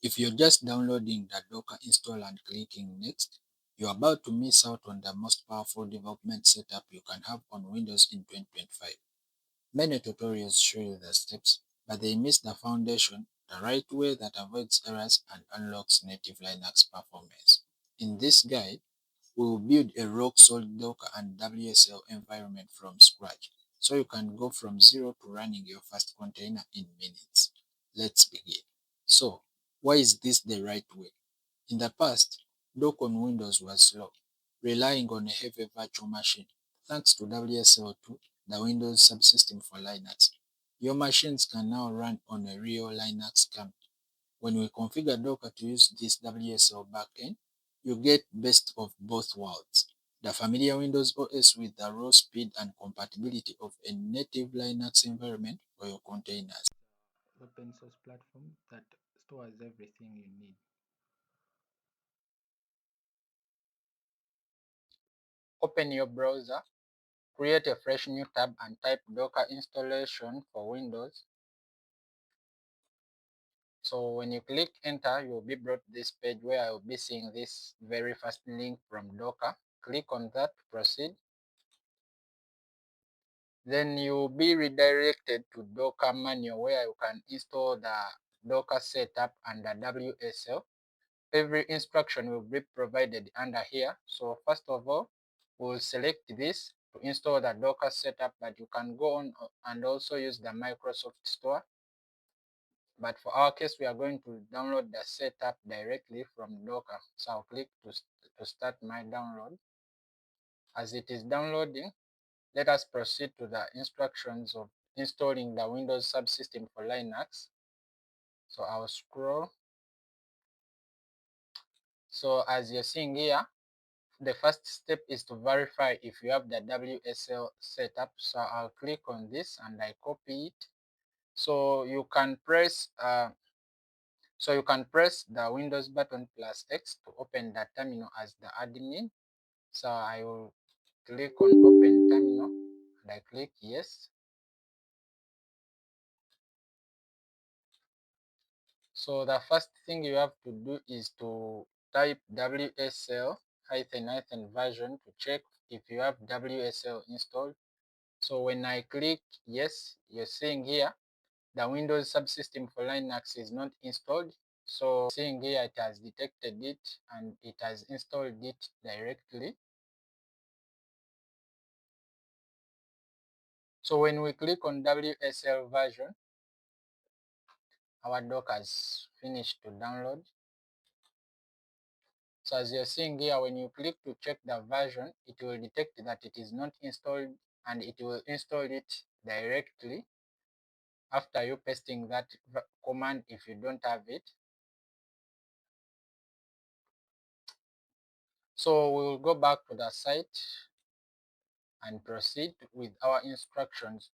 If you're just downloading the Docker install and clicking next, you're about to miss out on the most powerful development setup you can have on Windows in 2025. Many tutorials show you the steps, but they miss the foundation, the right way that avoids errors and unlocks native Linux performance. In this guide, we will build a rock-solid Docker and WSL environment from scratch, so you can go from zero to running your first container in minutes. Let's begin. So, why is this the right way? In the past, Docker on Windows was slow, relying on a heavy virtual machine. Thanks to WSL2, the Windows subsystem for Linux, your machines can now run on a real Linux kernel. When we configure Docker to use this WSL backend, you get best of both worlds. The familiar Windows OS with the raw speed and compatibility of a native Linux environment for your containers. Open source platform that stores everything you need. Open your browser, create a fresh new tab and type Docker installation for Windows. So when you click enter, you'll be brought this page where I'll be seeing this very first link from Docker. Click on that to proceed. Then you'll be redirected to Docker manual where you can install the Docker setup and the WSL. Every instruction will be provided under here. So first of all, we'll select this to install the Docker setup, but you can go on and also use the Microsoft Store. But for our case, we are going to download the setup directly from Docker. So I'll click to start my download. As it is downloading, let us proceed to the instructions of installing the Windows subsystem for Linux. So I'll scroll. So as you're seeing here, the first step is to verify if you have the WSL setup. So I'll click on this and I copy it. So you can press the Windows button plus X to open the terminal as the admin. So I will click on open terminal and I click yes. So the first thing you have to do is to type WSL version to check if you have WSL installed. So when I click yes, you're seeing here the Windows subsystem for Linux is not installed. So seeing here it has detected it and it has installed it directly. So when we click on WSL version, our dock has finished to download. So as you're seeing here, when you click to check the version, it will detect that it is not installed and it will install it directly after you pasting that command if you don't have it. So we will go back to the site and proceed with our instructions.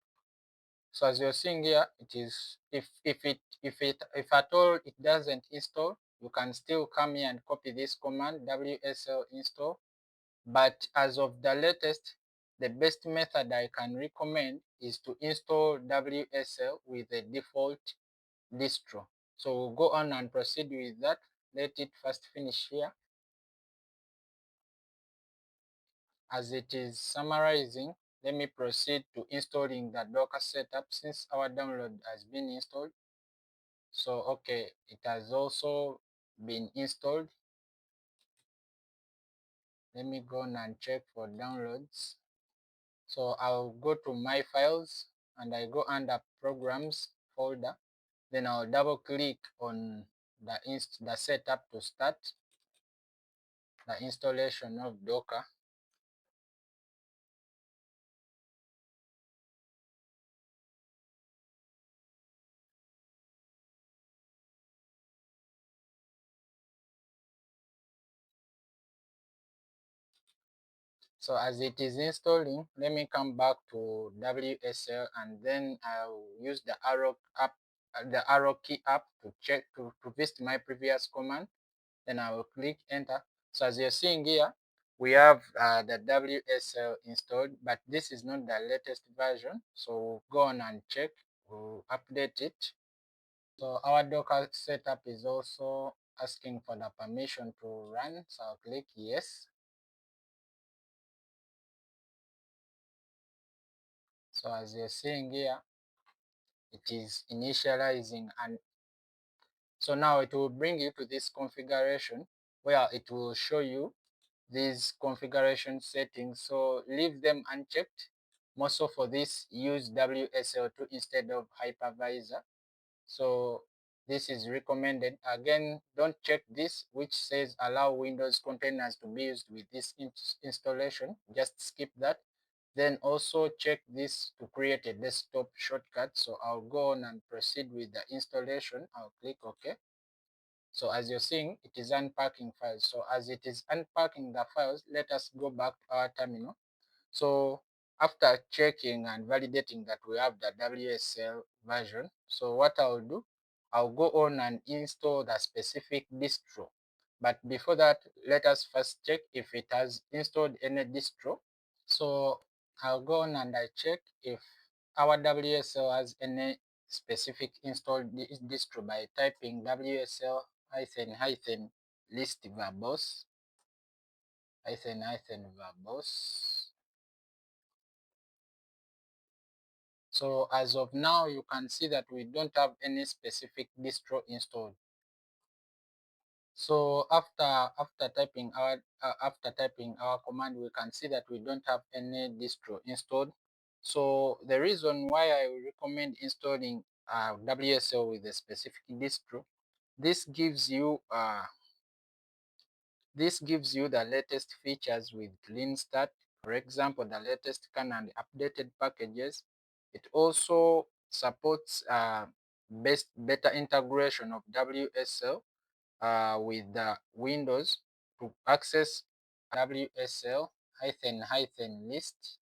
So as you're seeing here, it is if at all it doesn't install, you can still come here and copy this command WSL install. But as of the latest, the best method I can recommend is to install WSL with the default distro. So we'll go on and proceed with that. Let it first finish here. As it is summarizing, let me proceed to installing the Docker setup since our download has been installed. So okay, it has also been installed. Let me go on and check for downloads. So I'll go to my files and I go under programs folder. Then I'll double click on the setup to start the installation of Docker. So as it is installing, let me come back to WSL and then I'll use the arrow key up to check to paste my previous command. Then I will click enter. So as you're seeing here, we have the WSL installed, but this is not the latest version. So we'll go on and check, we'll update it. So our Docker setup is also asking for the permission to run. So I'll click yes. So as you're seeing here, it is initializing, and so now it will bring you to this configuration where it will show you these configuration settings. So leave them unchecked. Also for this, use WSL2 instead of hypervisor. So this is recommended. Again, don't check this, which says allow Windows containers to be used with this installation. Just skip that. Then also check this to create a desktop shortcut. So I'll go on and proceed with the installation. I'll click OK. So as you're seeing, it is unpacking files. So as it is unpacking the files, let us go back to our terminal. So after checking and validating that we have the WSL version, so what I'll do, I'll go on and install the specific distro. But before that, let us first check if it has installed any distro. So I'll go on and I check if our WSL has any specific installed distro by typing WSL hyphen list verbose hyphen verbose. So as of now, you can see that we don't have any specific distro installed. So after typing our command, we can see that we don't have any distro installed. So the reason why I recommend installing WSL with a specific distro, this gives you the latest features with clean start. For example, the latest scan and updated packages. It also supports better integration of WSL with the Windows to access WSL list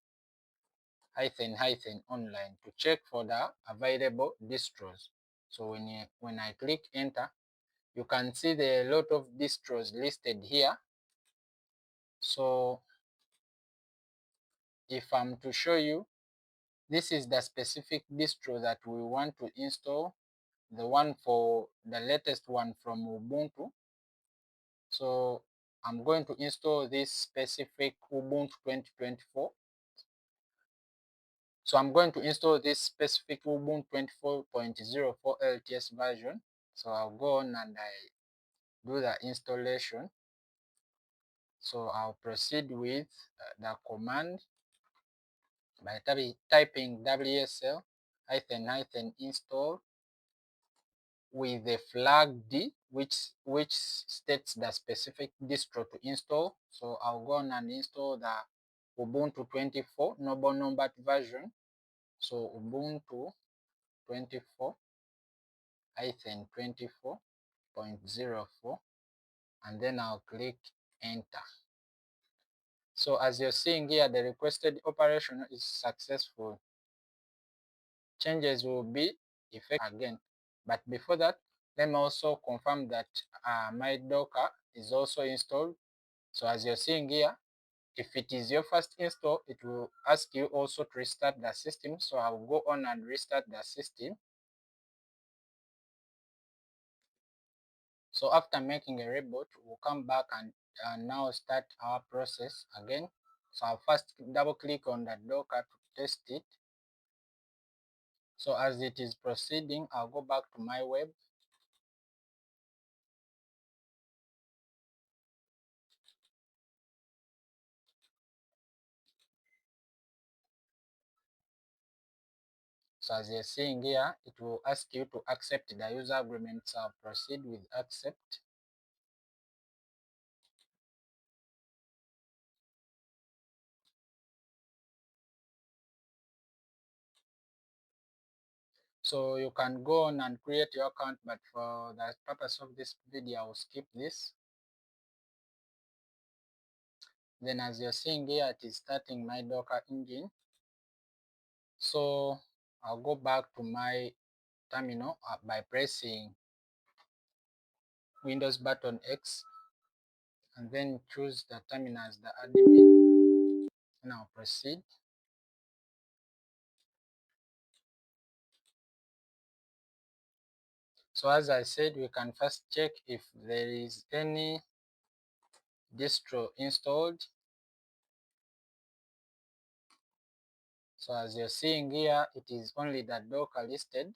online to check for the available distros. So when I click enter, you can see there are a lot of distros listed here. So if I'm to show you, this is the specific distro that we want to install, the one for the latest one from Ubuntu. So I'm going to install this specific Ubuntu 2024. So I'm going to install this specific Ubuntu 24.04 LTS version. So I'll go on and I do the installation. So I'll proceed with the command by typing WSL install with the flag D, which states the specific distro to install. So I'll go on and install the Ubuntu 24 noble numbered version. So Ubuntu 24 24.04, and then I'll click enter. So as you're seeing here, the requested operation is successful. Changes will be effected again. But before that, let me also confirm that my Docker is also installed. So as you're seeing here, if it is your first install, it will ask you also to restart the system. So I'll go on and restart the system. So after making a reboot, we'll come back and now start our process again. So I'll first double click on the Docker to test it. So as it is proceeding, I'll go back to my web. So as you're seeing here, it will ask you to accept the user agreement. So I'll proceed with accept. So you can go on and create your account, but for the purpose of this video, I will skip this. Then as you're seeing here, it is starting my Docker engine. So I'll go back to my terminal by pressing Windows button X and then choose the terminal as the admin. Now proceed. So as I said, we can first check if there is any distro installed. So as you're seeing here, it is only the Docker listed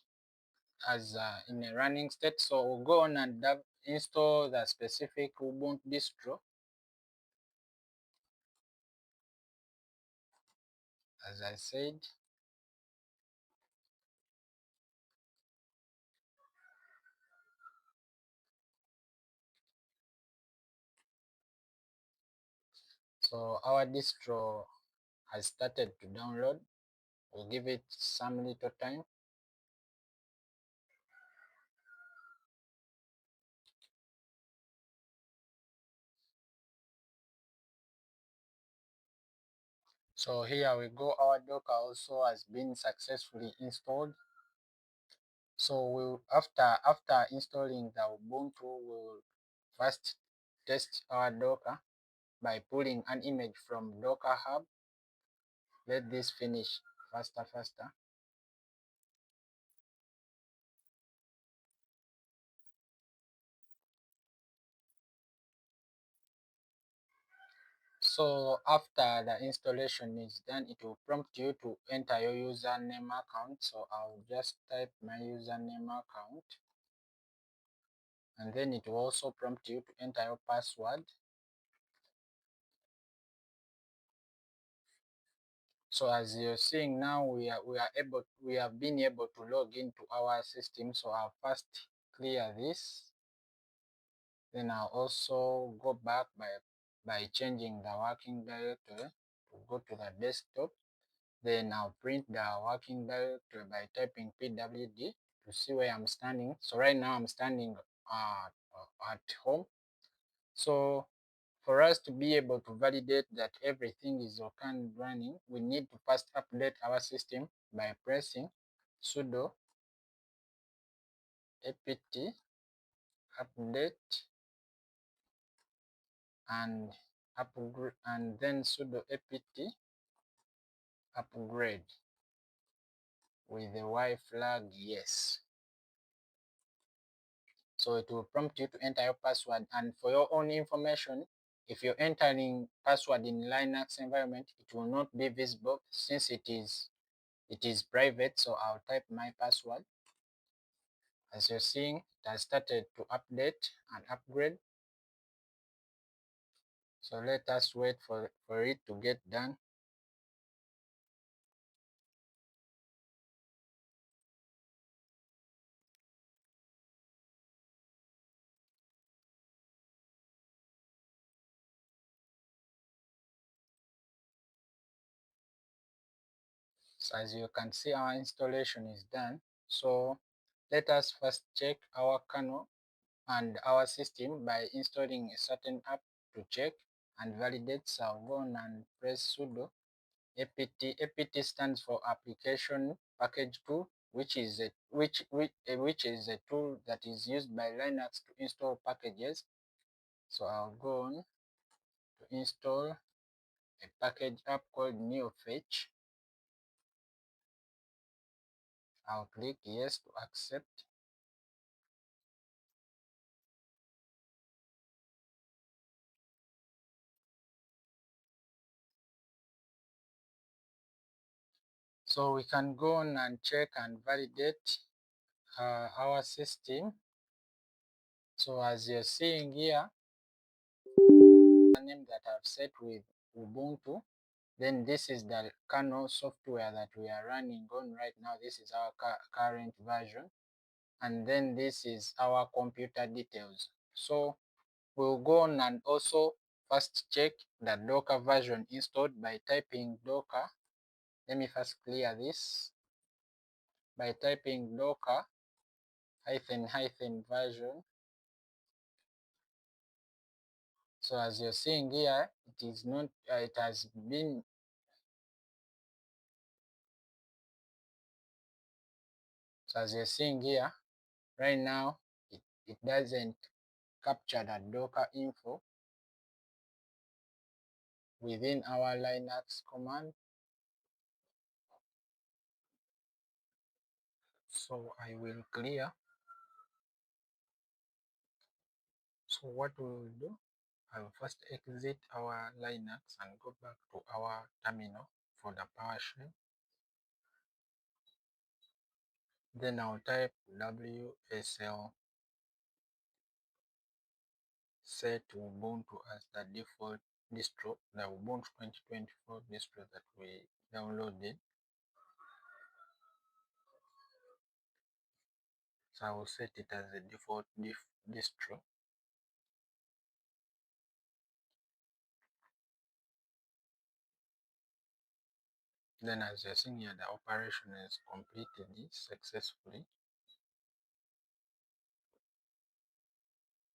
as in a running state. So we'll go on and install the specific Ubuntu distro. As I said, so our distro has started to download. We'll give it some little time. So here we go, our Docker also has been successfully installed. So after installing the Ubuntu, we'll first test our Docker by pulling an image from Docker Hub. Let this finish faster. So after the installation is done, it will prompt you to enter your username account. So I'll just type my username account, and then it will also prompt you to enter your password. So as you're seeing now, we have been able to log into our system. So I'll first clear this. Then I'll also go back by changing the working directory to go to the desktop. Then I'll print the working directory by typing pwd to see where I'm standing. So right now I'm standing at home. So for us to be able to validate that everything is okay and running, we need to first update our system by pressing sudo apt update and upgrade, and then sudo apt upgrade with the Y flag yes. So it will prompt you to enter your password, and for your own information, if you're entering password in Linux environment, it will not be visible since it is private. So I'll type my password. As you're seeing, it has started to update and upgrade. So let us wait for it to get done. So as you can see, our installation is done. So let us first check our kernel and our system by installing a certain app to check and validate. So I'll go on and press sudo apt. Apt stands for application package tool, which is a tool that is used by Linux to install packages. So I'll go on to install a package app called NeoFetch. I'll click yes to accept. So we can go on and check and validate our system. So as you're seeing here, the name that I've set with Ubuntu, then this is the kernel software that we are running on right now. This is our current version, and then this is our computer details. So we'll go on and also first check the Docker version installed by typing Docker. Let me first clear this by typing Docker -- version. So as you're seeing here, it is not it has been so as you're seeing here right now, it doesn't capture the Docker info within our Linux command. So I will clear So what we will do, I will first exit our Linux and go back to our terminal for the PowerShell. Then I'll type WSL set Ubuntu as the default distro, the Ubuntu 2024 distro that we downloaded. So I will set it as the default distro. Then as you're seeing here, the operation is completed successfully.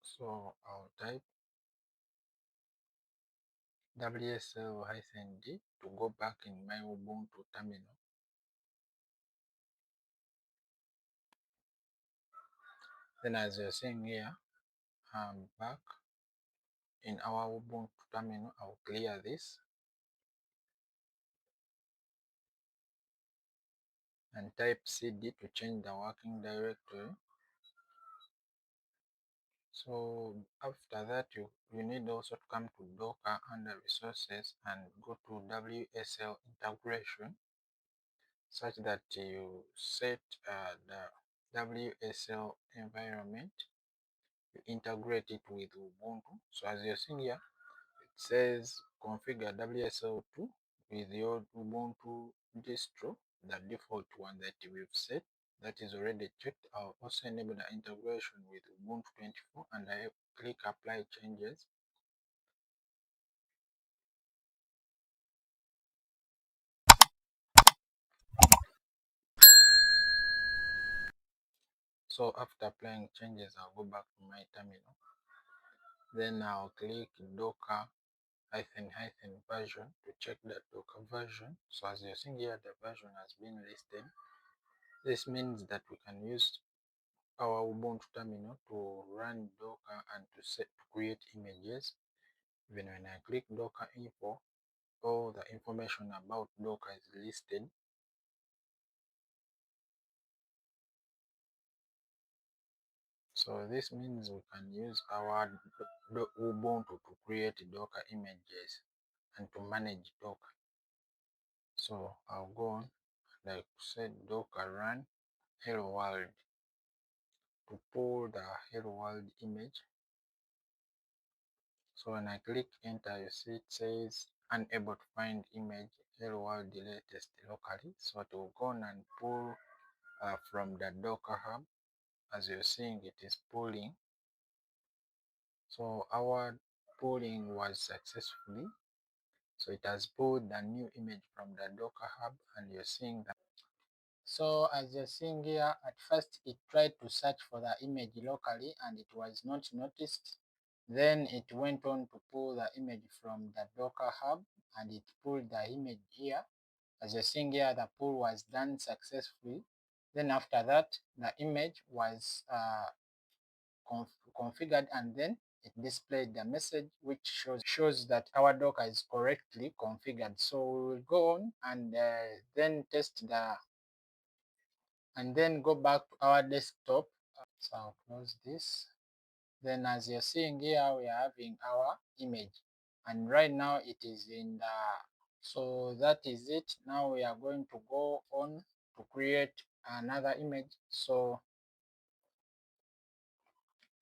So I'll type WSL-D to go back in my Ubuntu terminal. Then as you're seeing here, I'm back in our Ubuntu terminal. I'll clear this and type cd to change the working directory. So after that, you need also to come to Docker under resources and go to WSL integration, such that you set the WSL environment, you integrate it with Ubuntu. So as you're seeing here, it says configure WSL2 with your Ubuntu distro, the default one that we've set. That is already checked. I'll also enable the integration with Ubuntu 24 and I click apply changes. So after applying changes, I'll go back to my terminal. Then I'll click Docker version to check the Docker version. So as you're seeing here, the version has been listed. This means that we can use our Ubuntu terminal to run Docker and to create images. Even when I click Docker info, all the information about Docker is listed. So this means we can use our Ubuntu to create Docker images and to manage Docker. So I'll go on, like said, Docker run hello world to pull the hello world image. So when I click enter, you see it says unable to find image hello world latest locally. So it will go on and pull from the Docker hub. As you're seeing, it is pulling. So our pulling was successfully. So it has pulled the new image from the Docker hub, and you're seeing that. So as you're seeing here, at first it tried to search for the image locally and it was not noticed. Then it went on to pull the image from the Docker hub and it pulled the image here. As you're seeing here, the pull was done successfully. Then after that, the image was configured and then it displayed the message which shows that our Docker is correctly configured. So we will go on and then test and then go back to our desktop. So I'll close this. Then as you're seeing here, we are having our image and right now it is in the, so that is it. Now we are going to go on to create another image. So,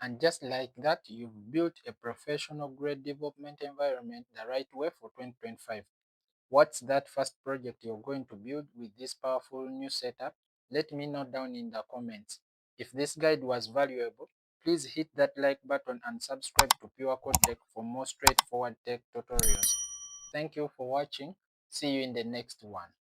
and just like that, you've built a professional grade development environment the right way for 2025. What's that first project you're going to build with this powerful new setup? Let me know down in the comments. If this guide was valuable, please hit that like button and subscribe to Pure Code Tech for more straightforward tech tutorials. Thank you for watching. See you in the next one.